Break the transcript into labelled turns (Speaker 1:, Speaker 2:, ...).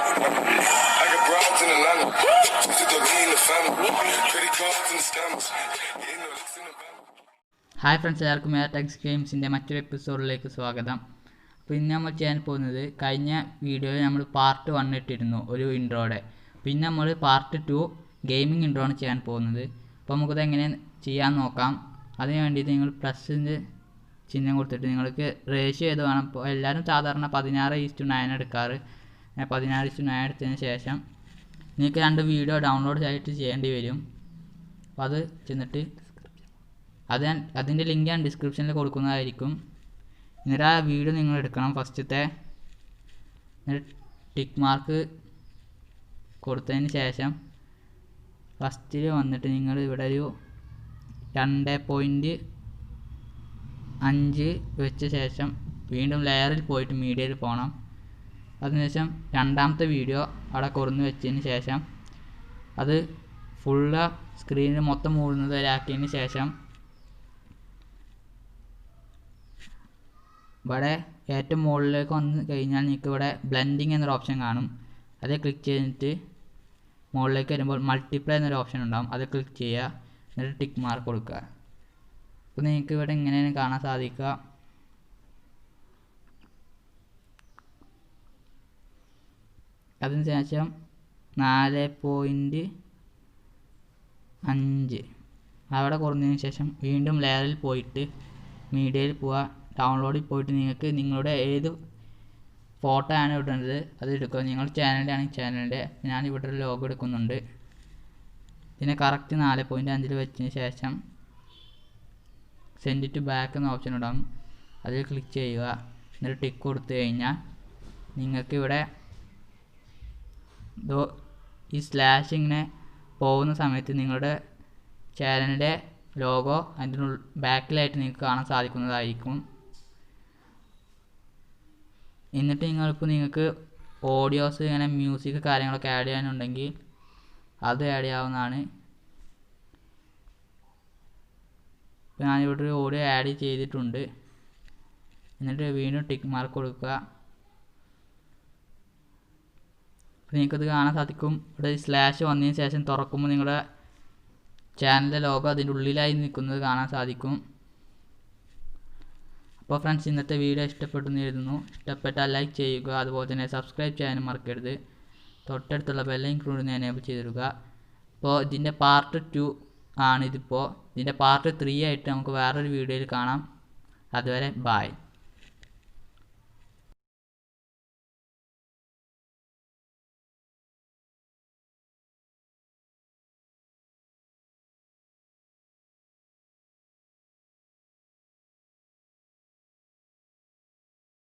Speaker 1: I got broads in Atlanta. Twisted the lean in the family. Credit cards and the scammers. Getting no licks in the van.
Speaker 2: Hi friends, എല്ലാവർക്കും Tex ഗെയിംസിൻ്റെ മറ്റൊരു എപ്പിസോഡിലേക്ക് സ്വാഗതം. അപ്പോൾ ഇന്ന് നമ്മൾ ചെയ്യാൻ പോകുന്നത്, കഴിഞ്ഞ വീഡിയോയിൽ നമ്മൾ പാർട്ട് 1 ഇട്ടിരുന്നു ഒരു ഇൻട്രോയുടെ. പിന്നെ നമ്മൾ പാർട്ട് 2 ഗെയിമിംഗ് ഇൻട്രോ ആണ് ചെയ്യാൻ പോകുന്നത്. അപ്പോൾ നമുക്കത് എങ്ങനെ ചെയ്യാൻ നോക്കാം. അതിന് വേണ്ടിയിട്ട് നിങ്ങൾ പ്ലസിൻ്റെ ചിഹ്നം കൊടുത്തിട്ട് നിങ്ങൾക്ക് റേഷ്യോ ഏത് വേണം. ഇപ്പോൾ എല്ലാവരും സാധാരണ 16:9 എടുക്കാറ്. 16:9 എടുത്തതിന് ശേഷം നിങ്ങൾക്ക് 2 വീഡിയോ ഡൗൺലോഡ് ആയിട്ട് ചെയ്യേണ്ടി വരും. അപ്പോൾ അത് ചെന്നിട്ട് അതിൻ്റെ ലിങ്ക് ഞാൻ ഡിസ്ക്രിപ്ഷനിൽ കൊടുക്കുന്നതായിരിക്കും. എന്നിട്ട് ആ വീഡിയോ നിങ്ങൾ എടുക്കണം. ഫസ്റ്റത്തെ ടിക്ക് മാർക്ക് കൊടുത്തതിന് ശേഷം ഫസ്റ്റിൽ വന്നിട്ട് നിങ്ങൾ ഇവിടെ ഒരു 2.5 വെച്ച ശേഷം വീണ്ടും ലെയറിൽ പോയിട്ട് മീഡിയയിൽ പോകണം. അതിനുശേഷം രണ്ടാമത്തെ വീഡിയോ അവിടെ കൊടുന്ന് വെച്ചതിന് ശേഷം അത് ഫുള്ള് സ്ക്രീനിൽ മൊത്തം മൂടുന്നത് വരെ ആക്കിയതിന് ശേഷം ഇവിടെ ഏറ്റവും മുകളിലേക്ക് വന്ന് കഴിഞ്ഞാൽ നിങ്ങൾക്ക് ഇവിടെ ബ്ലെൻഡിങ് എന്നൊരു ഓപ്ഷൻ കാണും. അത് ക്ലിക്ക് ചെയ്തിട്ട് മുകളിലേക്ക് വരുമ്പോൾ മൾട്ടിപ്ലൈ എന്നൊരു ഓപ്ഷൻ ഉണ്ടാകും. അത് ക്ലിക്ക് ചെയ്യുക. എന്നിട്ട് ടിക്ക് മാർക്ക് കൊടുക്കുക. അപ്പോൾ നിങ്ങൾക്ക് ഇവിടെ ഇങ്ങനെയാണ് കാണാൻ സാധിക്കുക. അതിന് ശേഷം 4.5 അവിടെ കുറഞ്ഞതിന് ശേഷം വീണ്ടും ലെയറിൽ പോയിട്ട് മീഡിയയിൽ പോവുക. ഡൗൺലോഡിൽ പോയിട്ട് നിങ്ങൾക്ക് നിങ്ങളുടെ ഏത് ഫോട്ടോ ആണ് ഇടേണ്ടത് അത് എടുക്കുക. നിങ്ങളുടെ ചാനലിൻ്റെ ആണെങ്കിൽ ചാനലിൻ്റെ, ഞാനിവിടെ ഒരു ലോഗോ എടുക്കുന്നുണ്ട്. ഇതിനെ കറക്റ്റ് 4.5 വെച്ചതിന് ശേഷം സെൻഡ് ടു ബാക്ക് എന്ന ഓപ്ഷൻ ഉണ്ടാകും. അതിൽ ക്ലിക്ക് ചെയ്യുക. എന്നിട്ട് ടിക്ക് കൊടുത്തു കഴിഞ്ഞാൽ നിങ്ങൾക്ക് ഇവിടെ ഈ സ്ലാഷ് ഇങ്ങനെ പോകുന്ന സമയത്ത് നിങ്ങളുടെ ചാനലിൻ്റെ ലോഗോ അതിൻ്റെ ബാക്കിലായിട്ട് നിങ്ങൾക്ക് കാണാൻ സാധിക്കുന്നതായിരിക്കും. എന്നിട്ട് നിങ്ങൾക്ക് ഓഡിയോസ്, ഇങ്ങനെ മ്യൂസിക് കാര്യങ്ങളൊക്കെ ആഡ് ചെയ്യാനുണ്ടെങ്കിൽ അത് ആഡ് ചെയ്യാവുന്നതാണ്. ഇപ്പോൾ ഞാനിവിടെ ഒരു ഓഡിയോ ആഡ് ചെയ്തിട്ടുണ്ട്. എന്നിട്ട് വീണ്ടും ടിക്ക് മാർക്ക് കൊടുക്കുക. അപ്പോൾ നിങ്ങൾക്കത് കാണാൻ സാധിക്കും. ഇവിടെ സ്ലാഷ് വന്നതിന് ശേഷം തുറക്കുമ്പോൾ നിങ്ങളുടെ ചാനലിൻ്റെ ലോഗോ അതിൻ്റെ ഉള്ളിലായി നിൽക്കുന്നത് കാണാൻ സാധിക്കും. അപ്പോൾ ഫ്രണ്ട്സ്, ഇന്നത്തെ വീഡിയോ ഇഷ്ടപ്പെട്ടെന്ന് കരുതുന്നു. ഇഷ്ടപ്പെട്ടാൽ ലൈക്ക് ചെയ്യുക. അതുപോലെ തന്നെ സബ്സ്ക്രൈബ് ചെയ്യാനും മറക്കരുത്. തൊട്ടടുത്തുള്ള ബെല്ലൈക്കൺ കൂടി എനേബിൾ ചെയ്തിടുക. അപ്പോൾ ഇതിൻ്റെ പാർട്ട് 2 ആണിതിപ്പോൾ. ഇതിൻ്റെ പാർട്ട് 3 ആയിട്ട് നമുക്ക് വേറൊരു വീഡിയോയിൽ കാണാം. അതുവരെ ബായ്.